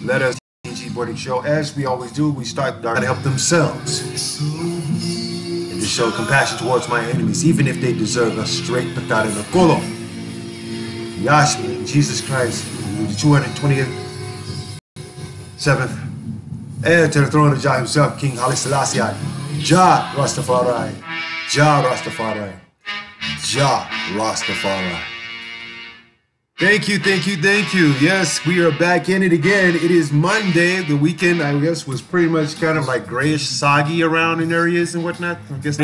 Let us KTNG Morning Show. As we always do, we start to help themselves and to show compassion towards my enemies, even if they deserve a straight patada en el culo. Yashma, Jesus Christ, the 227th heir to the throne of Jah himself, King Haile Selassie, Jah Rastafari, Jah Rastafari, Jah Rastafari. Thank you, thank you, thank you. Yes, we are back in it again. It is Monday. The weekend, I guess, was pretty much kind of like grayish, soggy around in areas and whatnot. I guess.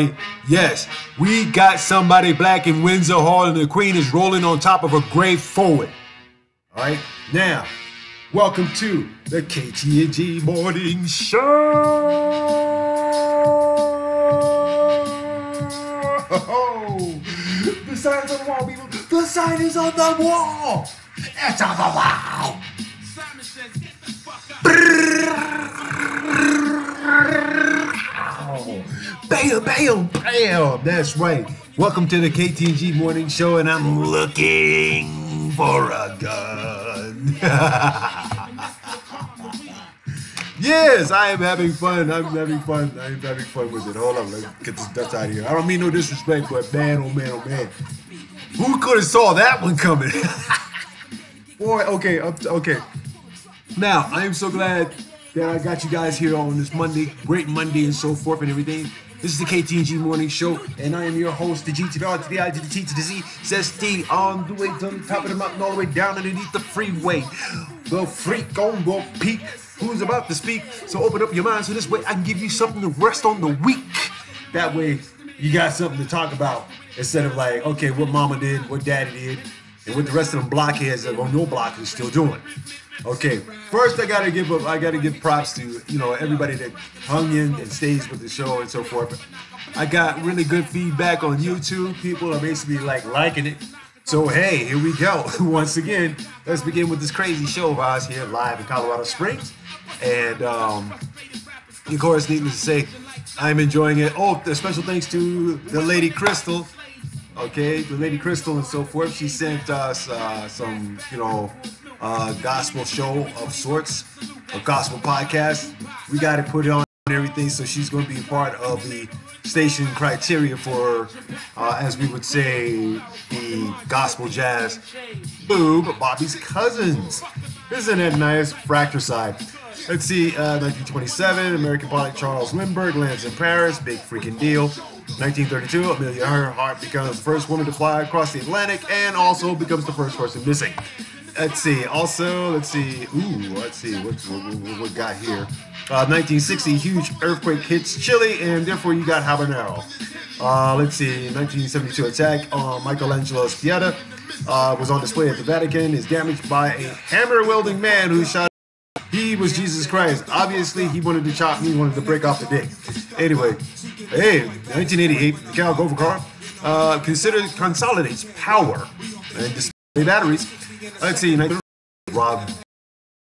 Yes, we got somebody black in Windsor Hall, and the Queen is rolling on top of a gray forward. All right, now, welcome to the KTNG Morning Show. The sign is on the wall, people. The sign is on the wall. It's on the wall. Bam, bam, bam. That's right. Welcome to the KTNG Morning Show, and I'm looking for a gun. Yes, I am having fun. I'm having fun with it. Hold on, let's get this dust out of here. I don't mean no disrespect, but man, oh man, oh man. Who could have saw that one coming? Boy, okay. Now, I am so glad that I got you guys here on this Monday, great Monday and so forth and everything. This is the KTNG Morning Show, and I am your host, the G to the R to the I to the T to the Z. Says T on the way to the top of the mountain, all the way down underneath the freeway. The freak on the peak who's about to speak. So open up your mind so this way I can give you something to rest on the week. That way you got something to talk about instead of like, okay, what mama did, what daddy did, and what the rest of them blockheads that on your block is still doing. Okay, first I gotta give props to everybody that hung in and stays with the show and so forth. I got really good feedback on YouTube. People are basically like liking it. So hey, here we go. Once again, let's begin with this crazy show of ours here live in Colorado Springs. And of course, needless to say, I'm enjoying it. Oh, the special thanks to the Lady Crystal. Okay, the Lady Crystal and so forth. She sent us some, gospel show of sorts, a gospel podcast. We got to put it on and everything, so she's going to be part of the station criteria for, as we would say, the gospel jazz boob, Bobby's Cousins. Isn't that nice? Fracture Let's see, 1927, American pilot Charles Lindbergh lands in Paris, big freaking deal. 1932, Amelia Earhart becomes the first woman to fly across the Atlantic and also becomes the first person missing. Let's see, what got here? 1960, huge earthquake hits Chile, and therefore you got habanero. Let's see, 1972 attack on Michelangelo's Pieta was on display at the Vatican, is damaged by a hammer-wielding man who shot. He was Jesus Christ. Obviously, he wanted to chop me, he wanted to break off the dick. Anyway, hey, 1988, the Cal Gopher car consolidates power and display batteries. Let's see, Rob,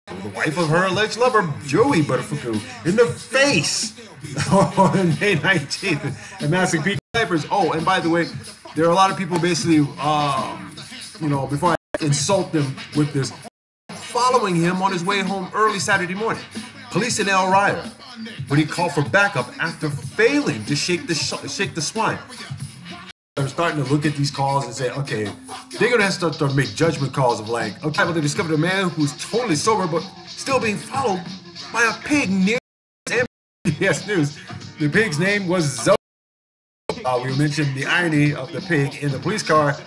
the wife of her alleged lover, Joey Butterfuku, in the face on May 19th at Massive Peak Diapers. Oh, and by the way, there are a lot of people basically, before I insult them with this, following him on his way home early Saturday morning. Police in El Raya, when he called for backup after failing to shake the swine. I'm starting to look at these calls and say, okay, they're gonna have to start to make judgment calls of like, okay, well, they discovered a man who's totally sober but still being followed by a pig near MBS News. The pig's name was Zoe. We mentioned the irony of the pig in the police car.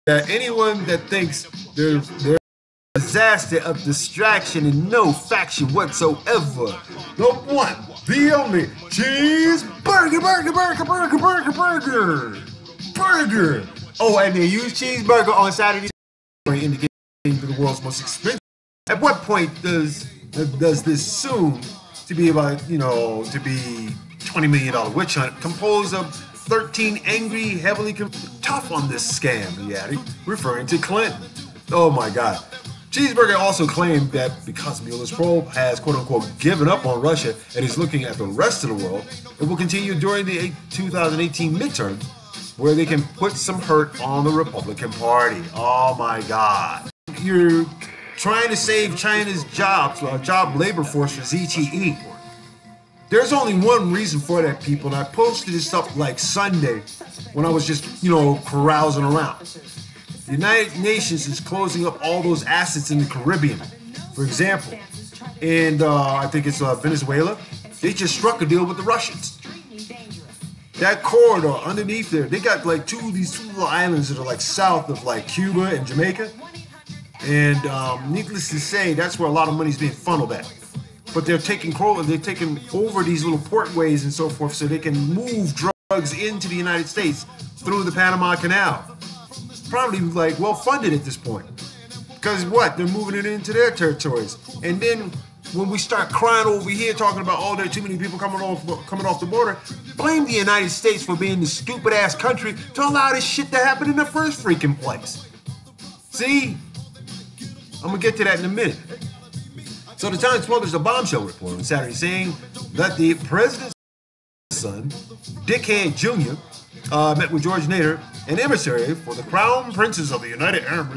That anyone that thinks they're disaster of distraction and no faction whatsoever. The one, the only cheeseburger, burger. Oh, and they use cheeseburger on Saturday, indicating to the world's most expensive. At what point does this soon to be about to be $20 million witch hunt composed of 13 angry, heavily tough on this scam? He added, referring to Clinton. Oh my God. Cheeseburger also claimed that because Mueller's probe has quote-unquote given up on Russia and is looking at the rest of the world, it will continue during the 2018 midterms where they can put some hurt on the Republican Party. Oh my God. You're trying to save China's job labor force for ZTE. There's only one reason for that, people, and I posted this up like Sunday when I was just, you know, carousing around. The United Nations is closing up all those assets in the Caribbean. For example, and I think it's Venezuela, they just struck a deal with the Russians. That corridor underneath there, they got like these two little islands that are like south of like Cuba and Jamaica. And needless to say, that's where a lot of money's being funneled at. But they're taking over these little portways and so forth so they can move drugs into the United States through the Panama Canal. Probably like well funded at this point. Because what? They're moving it into their territories. And then when we start crying over here talking about, oh, there are too many people coming off the border, blame the United States for being the stupid ass country to allow this shit to happen in the first freaking place. See? I'm gonna get to that in a minute. So the Times published a bombshell report on Saturday saying that the president's son, Dickhead Jr., met with George Nader, an emissary for the Crown Princes of the United Arab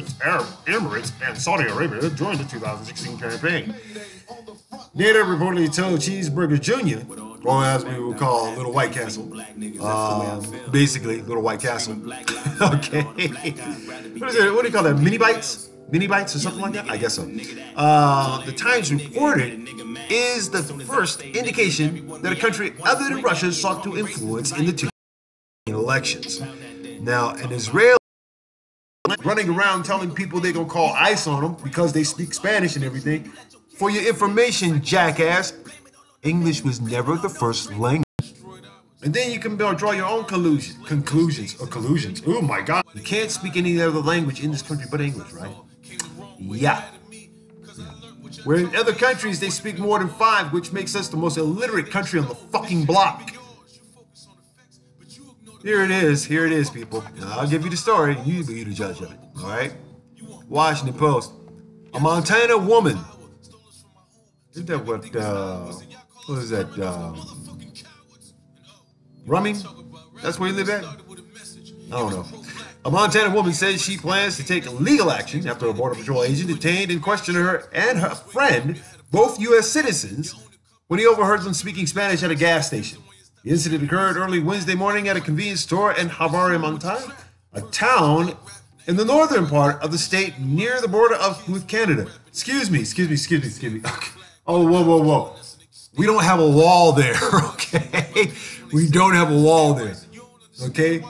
Emirates and Saudi Arabia, during the 2016 campaign. Nader reportedly told Cheeseburger Jr., or as we would call Little White Castle, basically Little White Castle. Okay. What is it? What do you call that? Mini bites? Mini bites or something like that? I guess so. The Times reported is the first indication that a country other than Russia sought to influence in the 2016 elections. Now, an Israeli running around telling people they're going to call ICE on them because they speak Spanish and everything. For your information, jackass, English was never the first language. And then you can draw your own conclusions. Oh my God. You can't speak any other language in this country but English, right? Yeah. Where in other countries, they speak more than 5, which makes us the most illiterate country on the fucking block. Here it is, people. Now, I'll give you the story, and you be the judge of it, all right? Washington Post. A Montana woman. Isn't that what is that, Rumming? That's where you live at? I don't know. A Montana woman says she plans to take legal action after a Border Patrol agent detained and questioned her and her friend, both U.S. citizens, when he overheard them speaking Spanish at a gas station. The incident occurred early Wednesday morning at a convenience store in Havare, Montana, a town in the northern part of the state near the border with Canada. Excuse me. Okay. Oh, whoa. We don't have a wall there, okay? We don't have a wall there, okay?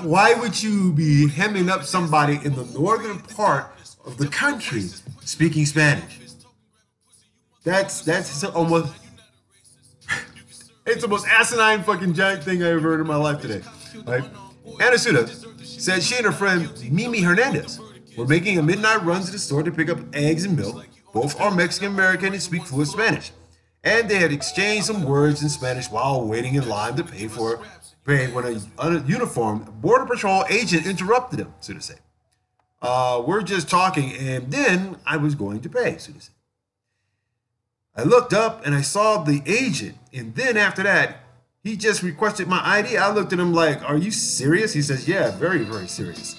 Why would you be hemming up somebody in the northern part of the country speaking Spanish? That's almost... It's the most asinine fucking giant thing I ever heard in my life today. Right? Anna Suda said she and her friend Mimi Hernandez were making a midnight run to the store to pick up eggs and milk. Both are Mexican-American and speak fluent Spanish. And they had exchanged some words in Spanish while waiting in line to pay when a uniformed Border Patrol agent interrupted them, Suda said. We're just talking, and then I was going to pay, Suda said. I looked up and I saw the agent, and then after that, he just requested my ID. I looked at him like, are you serious? He says, yeah, very, very serious.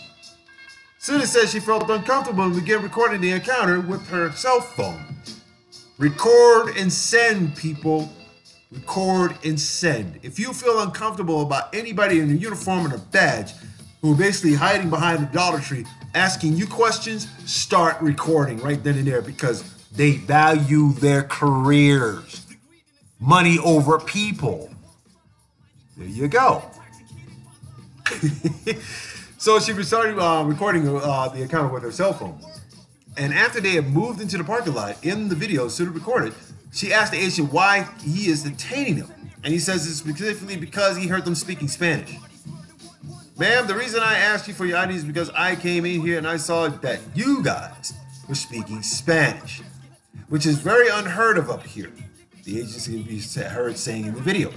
Suda says she felt uncomfortable and began recording the encounter with her cell phone. Record and send, people. Record and send. If you feel uncomfortable about anybody in a uniform and a badge who are basically hiding behind the Dollar Tree asking you questions, start recording right then and there because they value their careers. Money over people. There you go. So she started recording the encounter with her cell phone. And after they had moved into the parking lot, in the video Suda recorded, she asked the agent why he is detaining them. And he says it's specifically because he heard them speaking Spanish. Ma'am, the reason I asked you for your ID is because I came in here and I saw that you guys were speaking Spanish, which is very unheard of up here, the agency can be heard saying in the video.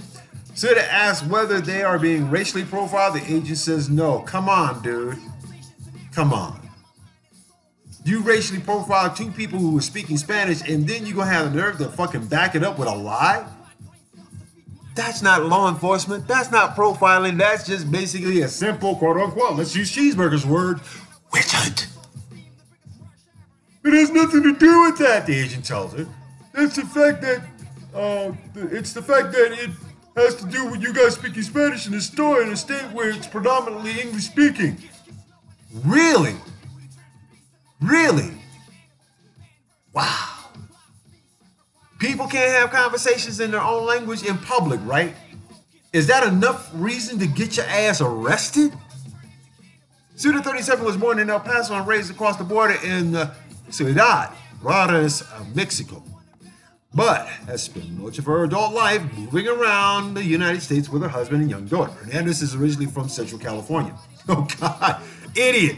Suda asked whether they are being racially profiled. The agent says no. Come on, dude. Come on. You racially profiled 2 people who were speaking Spanish, and then you're going to have the nerve to fucking back it up with a lie? That's not law enforcement. That's not profiling. That's just basically a simple, quote unquote, let's use Cheeseburger's word, wizard. It has nothing to do with that, the agent tells her. It's the fact that it has to do with you guys speaking Spanish in a store in a state where it's predominantly English speaking. Really? Really? Wow. People can't have conversations in their own language in public, right? Is that enough reason to get your ass arrested? Suda 37 was born in El Paso and raised across the border in Ciudad Juarez, Mexico, but has spent much of her adult life moving around the United States with her husband and young daughter. Hernandez is originally from Central California. Oh God, idiot.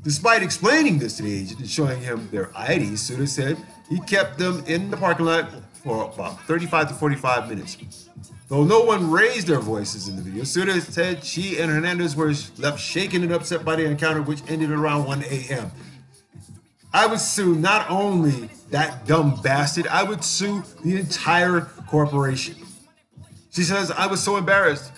Despite explaining this to the agent and showing him their IDs, Suda said he kept them in the parking lot for about 35 to 45 minutes. Though no one raised their voices in the video, Suda said she and Hernandez were left shaken and upset by the encounter, which ended around 1 a.m. I would sue not only that dumb bastard, I would sue the entire corporation. She says, I was so embarrassed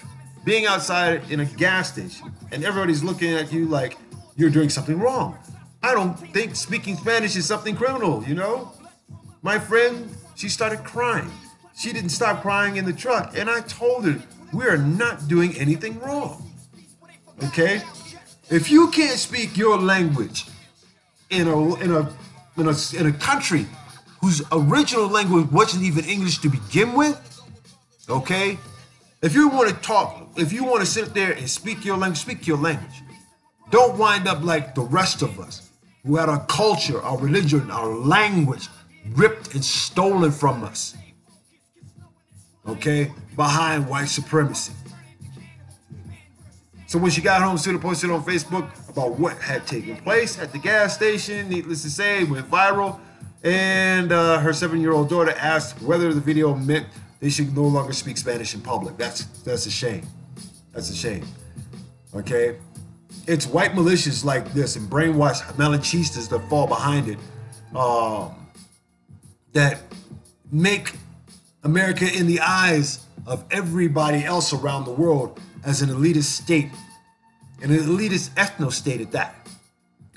being outside in a gas station and everybody's looking at you like you're doing something wrong. I don't think speaking Spanish is something criminal, you know? My friend, she started crying. She didn't stop crying in the truck, and I told her we are not doing anything wrong. Okay? If you can't speak your language in a country whose original language wasn't even English to begin with, okay? If you want to talk, if you want to sit there and speak your language, speak your language. Don't wind up like the rest of us who had our culture, our religion, our language ripped and stolen from us. Okay? Behind white supremacy. So when she got home, Suda posted on Facebook about what had taken place at the gas station. Needless to say, it went viral. And her 7-year-old daughter asked whether the video meant they should no longer speak Spanish in public. That's a shame. That's a shame. Okay? It's white militias like this and brainwashed malinchistas that fall behind it that make America in the eyes of everybody else around the world as an elitist state, and an elitist ethno-state at that.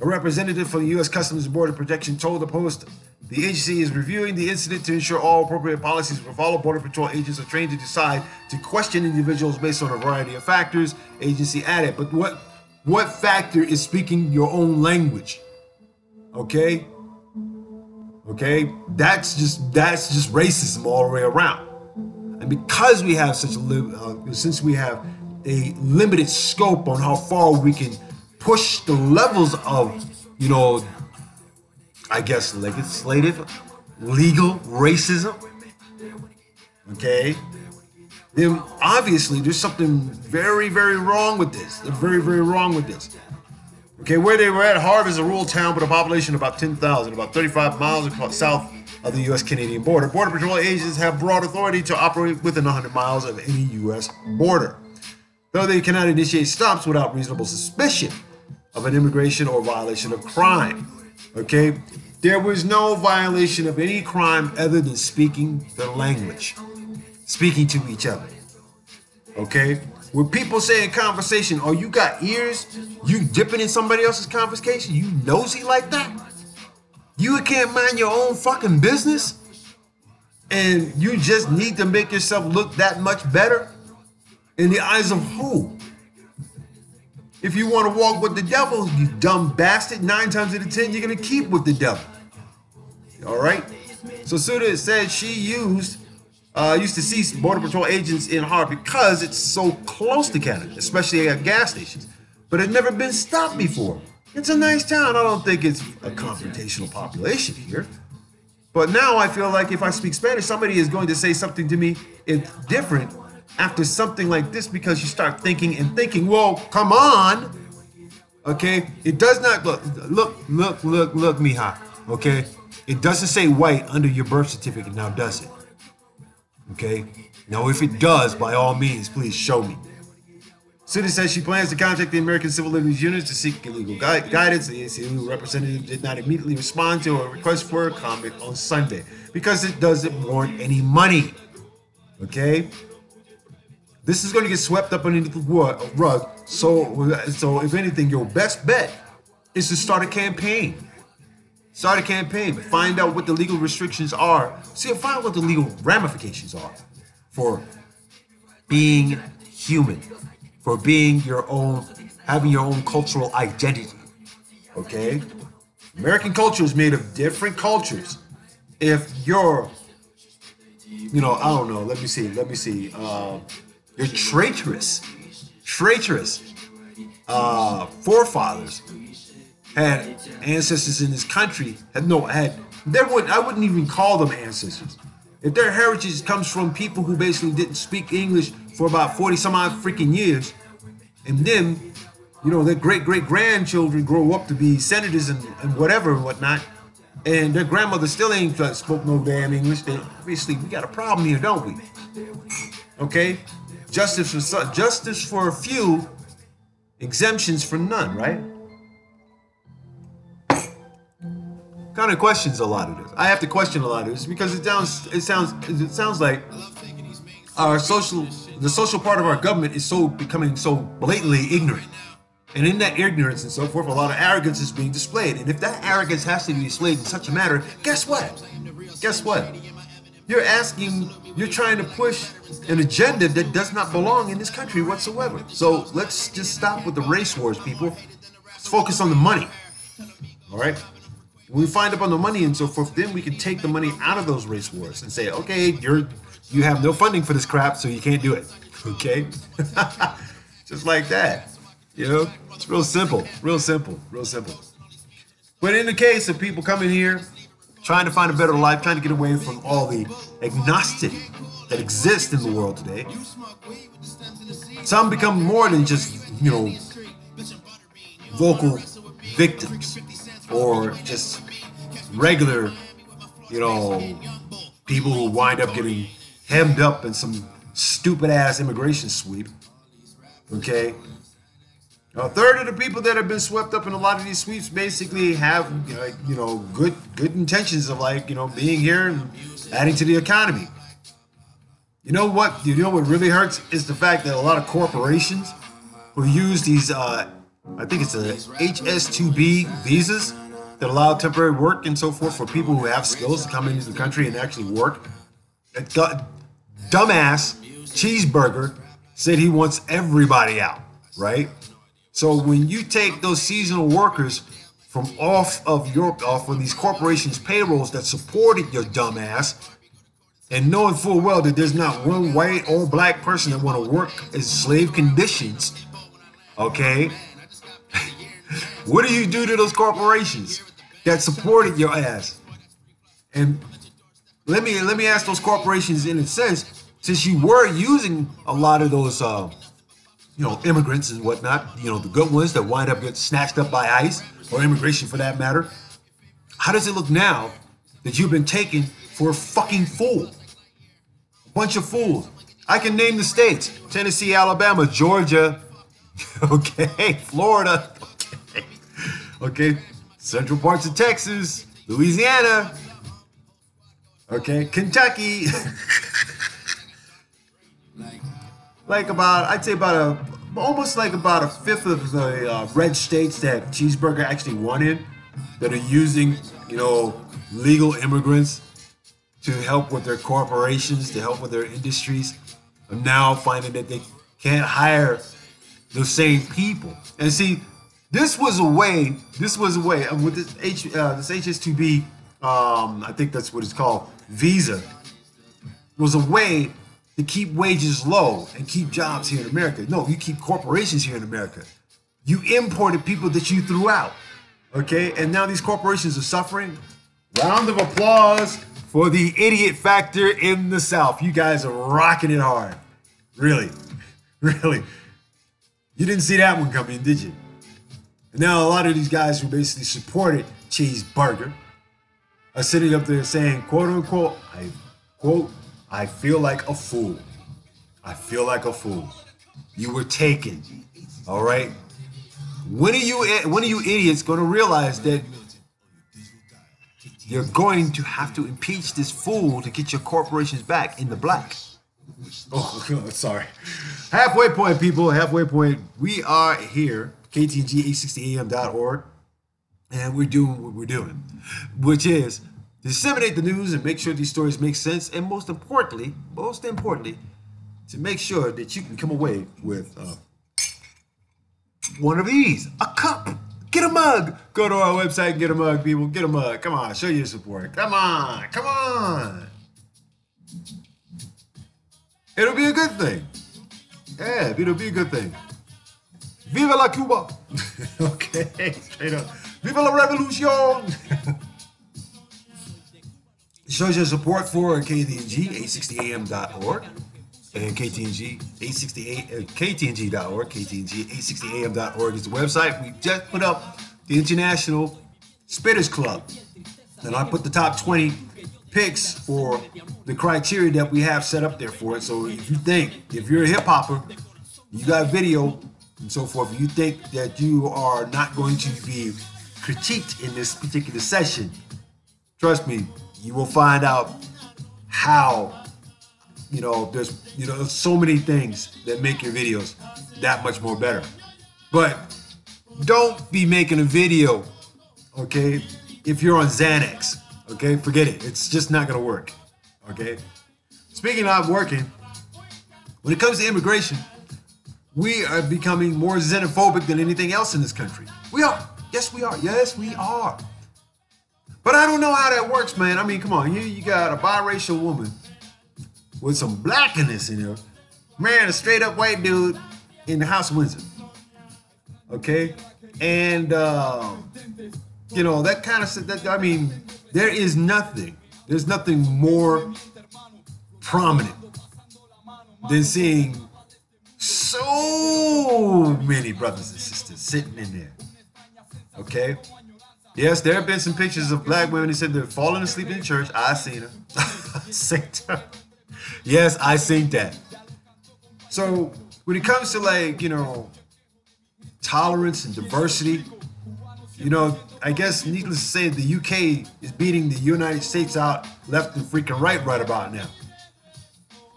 A representative from the U.S. Customs and Border Protection told the Post the agency is reviewing the incident to ensure all appropriate policies were followed. Border Patrol agents are trained to decide to question individuals based on a variety of factors, agency added. But what factor is speaking your own language? Okay? Okay? That's just racism all the way around. And because we have such a since we have a limited scope on how far we can push the levels of, you know, I guess legislative, legal racism, okay, then obviously there's something very, very wrong with this. They're very, very wrong with this. Okay, where they were at, Harv is a rural town with a population of about 10,000, about 35 miles south of the U.S.-Canadian border. Border Patrol agents have broad authority to operate within 100 miles of any U.S. border, though they cannot initiate stops without reasonable suspicion of an immigration or violation of crime. Okay, there was no violation of any crime other than speaking the language, speaking to each other. Okay, when people say in conversation, oh, you got ears, you dipping in somebody else's conversation, you nosy like that? You can't mind your own fucking business? And you just need to make yourself look that much better? In the eyes of who? If you want to walk with the devil, you dumb bastard, 9 times out of 10, you're going to keep with the devil. All right? So Suda said she used to see Border Patrol agents in Harv because it's so close to Canada, especially at gas stations. But it's never been stopped before. It's a nice town. I don't think it's a confrontational population here. But now I feel like if I speak Spanish, somebody is going to say something to me. It's different after something like this because you start thinking, well, come on. Okay? It does not, look, mija. Okay? It doesn't say white under your birth certificate now, does it? Okay? Now, if it does, by all means, please show me. Suda says she plans to contact the American Civil Liberties Unit to seek legal guidance. The ACLU representative did not immediately respond to a request for a comment on Sunday because it doesn't warrant any money. Okay? This is going to get swept up underneath the rug. So if anything, your best bet is to start a campaign. Start a campaign. Find out what the legal restrictions are. See, find out what the legal ramifications are for being human, for being your own, having your own cultural identity. Okay? American culture is made of different cultures. If you're, you know, I don't know, let me see. You're traitorous forefathers had ancestors in this country, I wouldn't even call them ancestors. If their heritage comes from people who basically didn't speak English for about 40 some odd freaking years, and then, you know, their great-great-grandchildren grow up to be senators and whatever and whatnot, and their grandmother still ain't spoke no damn English, then obviously we got a problem here, don't we? Okay? Justice for a few, exemptions for none, right? Kind of questions a lot of this. I have to question a lot of this because it sounds like the social part of our government is becoming so blatantly ignorant. And in that ignorance and so forth, a lot of arrogance is being displayed. And if that arrogance has to be displayed in such a manner, guess what? You're trying to push an agenda that does not belong in this country whatsoever. So let's just stop with the race wars, people. Let's focus on the money. All right? When we find up on the money and so forth, then we can take the money out of those race wars and say, okay, you have no funding for this crap, so you can't do it. Okay? Just like that. You know? It's real simple. But in the case of people coming here, trying to find a better life, trying to get away from all the agnostic that exists in the world today, some become more than just, you know, vocal victims or just regular, you know, people who wind up getting hemmed up in some stupid ass immigration sweep. Okay? A third of the people that have been swept up in a lot of these sweeps basically have, you know, good intentions of, like, you know, being here and adding to the economy. You know what? You know what really hurts is the fact that a lot of corporations who use these, I think it's the HS2B visas that allow temporary work and so forth for people who have skills to come into the country and actually work. That dumbass Cheeseburger said he wants everybody out, right? So when you take those seasonal workers from off of these corporations' payrolls that supported your dumbass, and knowing full well that there's not one white or black person that want to work as slave conditions, okay? What do you do to those corporations that supported your ass? And let me ask those corporations, in a sense, since you were using a lot of those you know, immigrants and whatnot, you know, the good ones that wind up getting snatched up by ICE or immigration for that matter, how does it look now that you've been taken for a fucking fool? A bunch of fools. I can name the states: Tennessee, Alabama, Georgia, okay, Florida, okay, central parts of Texas, Louisiana, okay, Kentucky. Almost about a fifth of the red states that Cheeseburger actually won in, that are using, you know, legal immigrants to help with their corporations, to help with their industries, are now finding that they can't hire the same people. And see, this was a way with this HS2B, I think that's what it's called, visa, was a way to keep wages low and keep jobs here in America. No, you keep corporations here in America. You imported people that you threw out, okay? And now these corporations are suffering. Round of applause for the idiot factor in the South. You guys are rocking it hard. Really. You didn't see that one coming, did you? And now a lot of these guys who basically supported Cheeseburger are sitting up there saying, quote unquote, I feel like a fool. I feel like a fool. You were taken. All right? When are you idiots going to realize that you're going to have to impeach this fool to get your corporations back in the black? Oh, sorry. Halfway point, people. Halfway point. We are here, KTNG860am.org. And we're doing what we're doing, which is disseminate the news and make sure these stories make sense. And most importantly, to make sure that you can come away with one of these, a cup. Get a mug. Go to our website and get a mug, people. Get a mug. Come on, show your support. Come on, come on. It'll be a good thing. Yeah, it'll be a good thing. Viva la Cuba. Okay, straight up. Viva la Revolution. Shows your support for KTNG, 860am.org. And KTNG, 868, KTNG.org. KTNG, 860am.org is the website. We just put up the International Spitters Club. And I put the top 20 picks for the criteria that we have set up there for it. So if you're a hip hopper, you got video and so forth, you think that you are not going to be critiqued in this particular session, trust me, you will find out how, there's so many things that make your videos that much more better. But don't be making a video, okay, if you're on Xanax, okay? Forget it. It's just not gonna work, okay? Speaking of working, when it comes to immigration, we are becoming more xenophobic than anything else in this country. We are. Yes, we are. Yes, we are. But I don't know how that works, man. I mean, come on. Here you got a biracial woman with some blackness in her. Man, a straight up white dude in the House of Windsor. Okay? And, that kind of stuff. I mean, there's nothing more prominent than seeing so many brothers and sisters sitting in there. Okay? Yes, there have been some pictures of black women who said they're falling asleep in church. I seen her. I seen her. Yes, I seen that. So when it comes to tolerance and diversity, I guess needless to say, the UK is beating the United States out left and freaking right about now.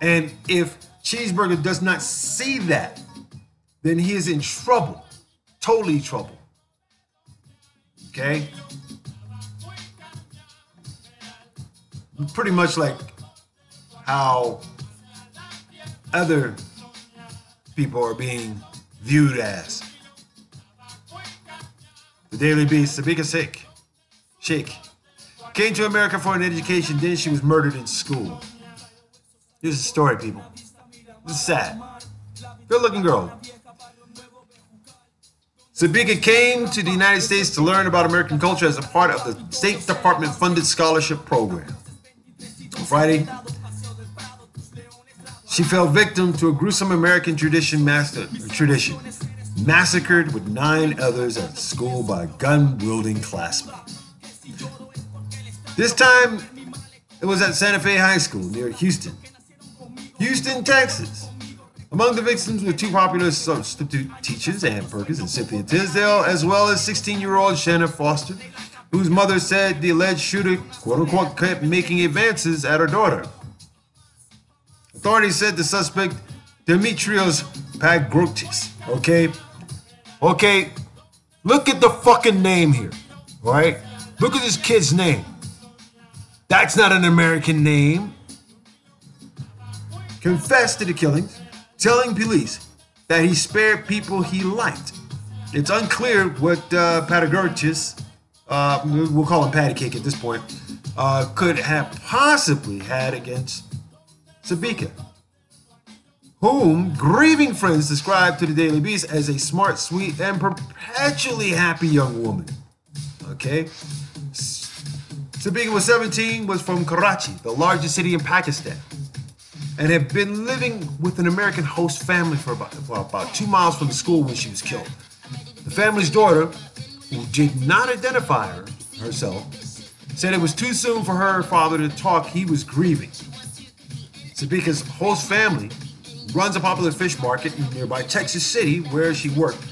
And if Cheeseburger does not see that, then he is in trouble, totally trouble. Okay? Pretty much like how other people are being viewed as. The Daily Beast, Sabika Sheikh came to America for an education, then she was murdered in school. Here's the story, people. This is sad. Good-looking girl. Sabika came to the United States to learn about American culture as a part of the State Department-funded scholarship program. On Friday, she fell victim to a gruesome American tradition massacred with 9 others at school by gun-wielding classmates. This time, it was at Santa Fe High School near Houston, Texas. Among the victims were 2 popular substitute teachers, Ann Perkins and Cynthia Tisdale, as well as 16-year-old Shanna Foster, whose mother said the alleged shooter, quote-unquote, kept making advances at her daughter. Authorities said the suspect, Demetrios Pagrotis, okay, look at the fucking name here, all right? Look at this kid's name. That's not an American name. Confessed to the killings, telling police that he spared people he liked. It's unclear what Pagrotis, we'll call him Patty Cake at this point, could have possibly had against Sabika, whom grieving friends described to the Daily Beast as a smart, sweet, and perpetually happy young woman. Okay? Sabika was 17, was from Karachi, the largest city in Pakistan, and had been living with an American host family for about 2 miles from the school when she was killed. The family's daughter, who did not identify herself, said it was too soon for her father to talk. He was grieving. Sabika's host family runs a popular fish market in nearby Texas City where she worked.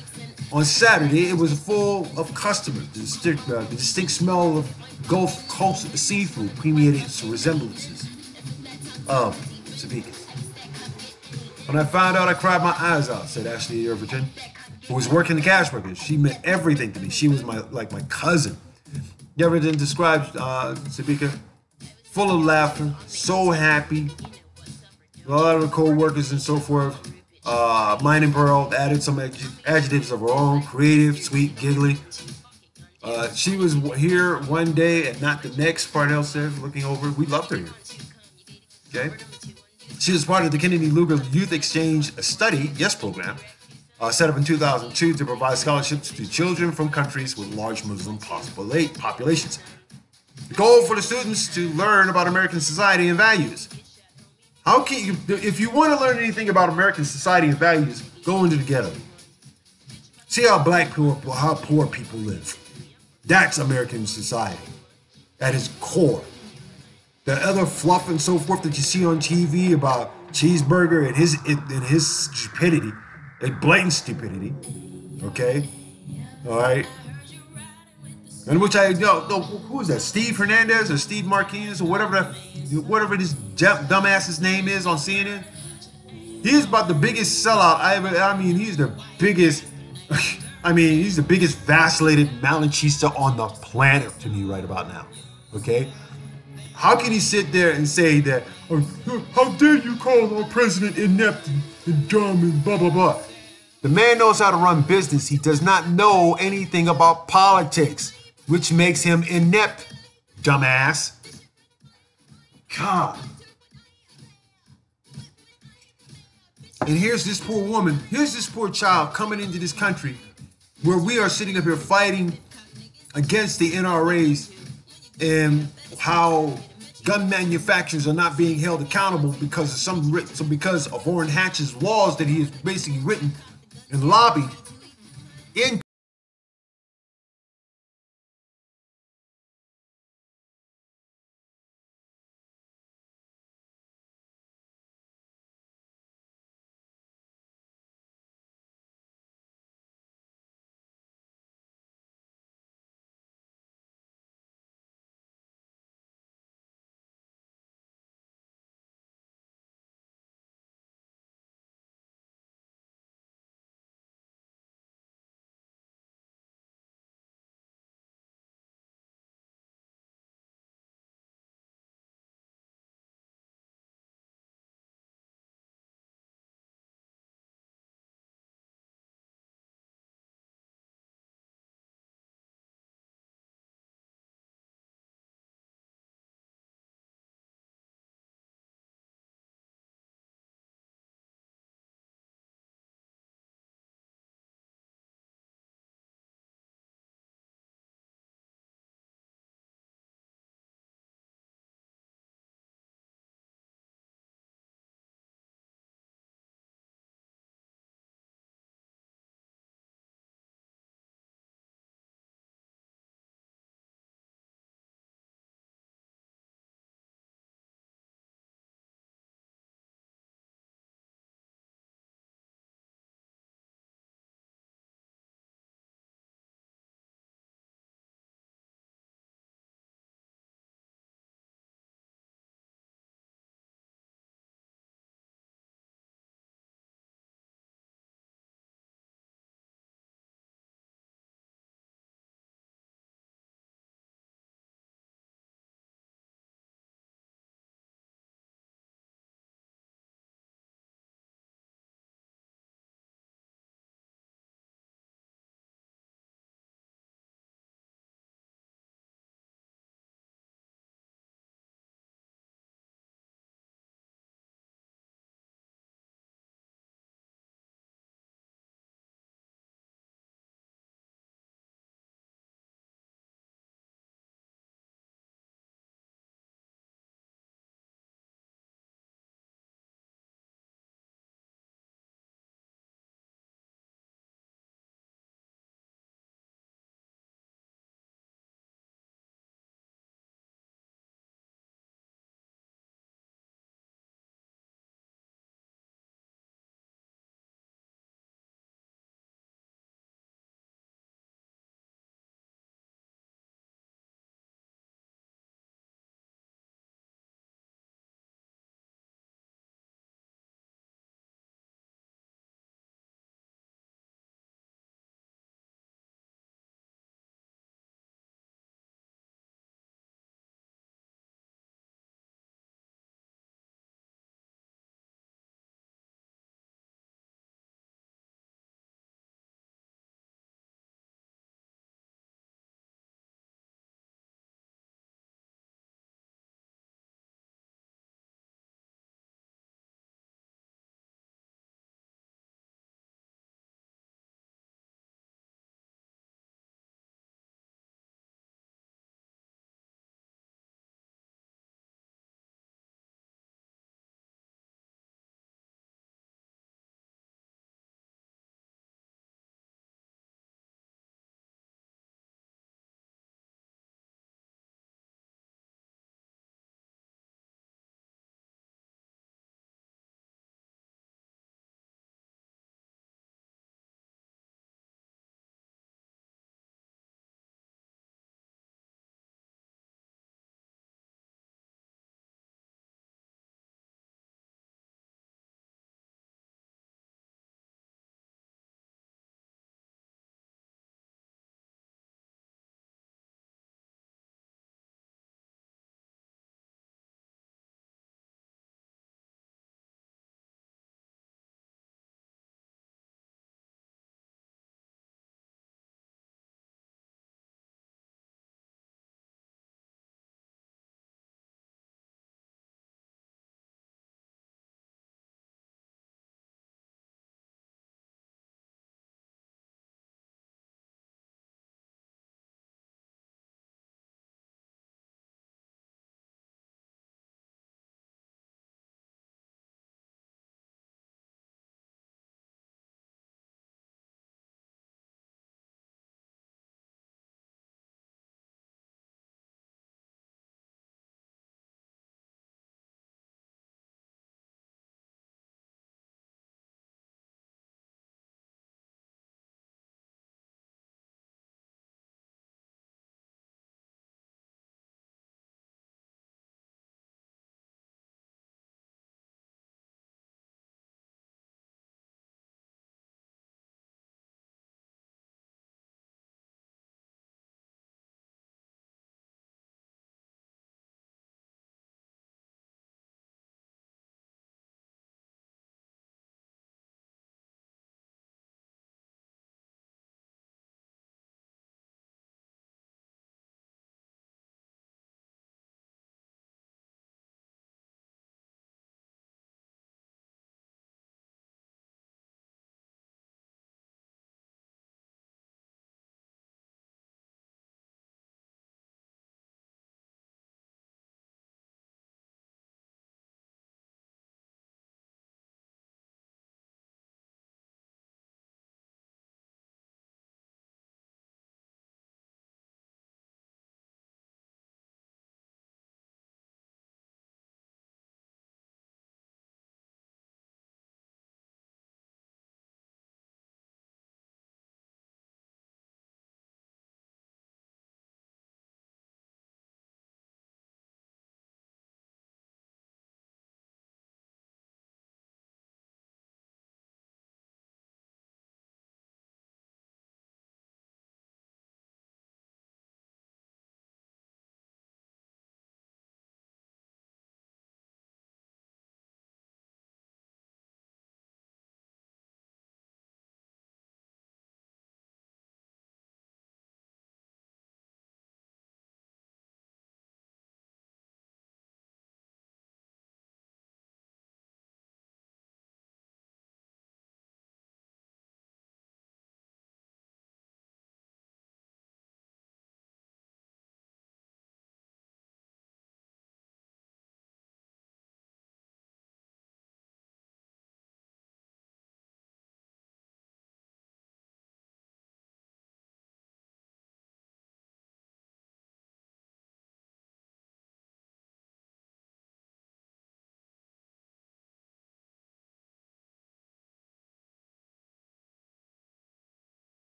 On Saturday, it was full of customers. The distinct smell of Gulf Coast seafood permeated resemblances of Sabika. When I found out, I cried my eyes out, said Ashley Irvington, who was working the cash register. She meant everything to me. She was my cousin. Everything described Sabika, full of laughter, so happy. A lot of the co-workers and so forth. Mine and Pearl added some adjectives of her own, creative, sweet, giggly. She was here one day and not the next, Parnell said, looking over. We loved her here. Okay? She was part of the Kennedy Lugar Youth Exchange Study, YES program, set up in 2002 to provide scholarships to children from countries with large Muslim populations. The goal for the students to learn about American society and values. How can you, if you want to learn anything about American society and values, go into the ghetto. See how how poor people live. That's American society at its core. The other fluff and so forth that you see on TV about cheeseburger and his stupidity, a blatant stupidity. Okay, all right. And which I know, who is that? Steve Hernandez or Steve Martinez or whatever this dumbass's name is on CNN. He's about the biggest sellout I mean, he's the biggest. I mean, he's the biggest vacillated malinchista on the planet to me right about now. Okay? How can he sit there and say that, how dare you call our president inept and dumb and blah, blah, blah. The man knows how to run business. He does not know anything about politics, which makes him inept, dumbass. God. And here's this poor woman, here's this poor child coming into this country where we are sitting up here fighting against the NRAs and how gun manufacturers are not being held accountable because of Orrin Hatch's laws that he has basically written and lobbied in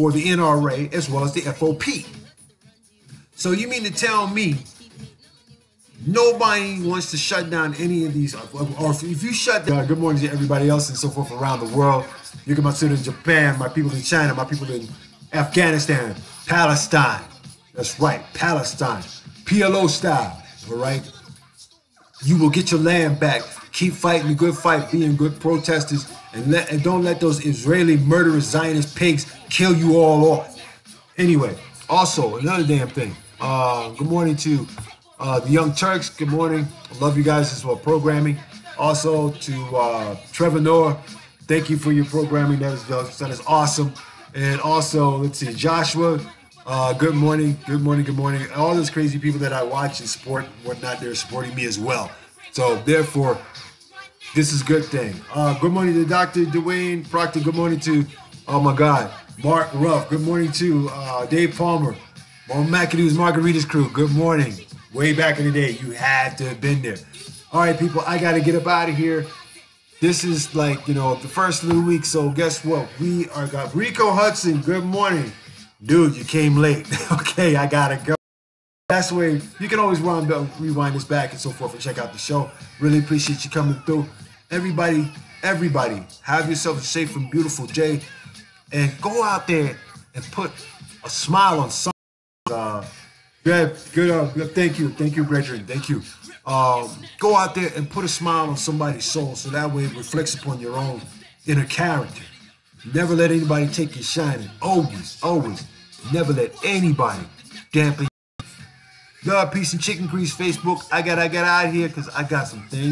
for the NRA as well as the FOP. So you mean to tell me nobody wants to shut down any of these, or if you shut down, good morning to everybody else and so forth around the world. You can consider Japan, my people in China, my people in Afghanistan, Palestine. That's right, Palestine. PLO style, all right? You will get your land back. Keep fighting the good fight, being good protesters, and don't let those Israeli murderous Zionist pigs kill you all off. Anyway, also, another damn thing. Good morning to the Young Turks. Good morning. I love you guys as well programming. Also to Trevor Noah. Thank you for your programming. That is awesome. And also, let's see, Joshua. Good morning. Good morning. Good morning. All those crazy people that I watch and support and whatnot, they're supporting me as well. So therefore, this is a good thing. Good morning to Dr. Dwayne Proctor. Good morning to, oh my God, Mark Ruff. Good morning to Dave Palmer. Mom McAdoo's Margaritas crew. Good morning. Way back in the day, you had to have been there. All right, people, I got to get up out of here. This is like, you know, the first of the week. So guess what? We are got Rico Hudson. Good morning. Dude, you came late. Okay, I got to go. That's the way you can always rewind this back and so forth and check out the show. Really appreciate you coming through. Everybody, have yourself a safe and beautiful day. And go out there and put a smile on someone. Good. Thank you, brethren. Thank you. Go out there and put a smile on somebody's soul so that way it reflects upon your own inner character. Never let anybody take your shining. Always. Never let anybody dampen. God, peace and chicken grease, Facebook. I got out of here because I got some things.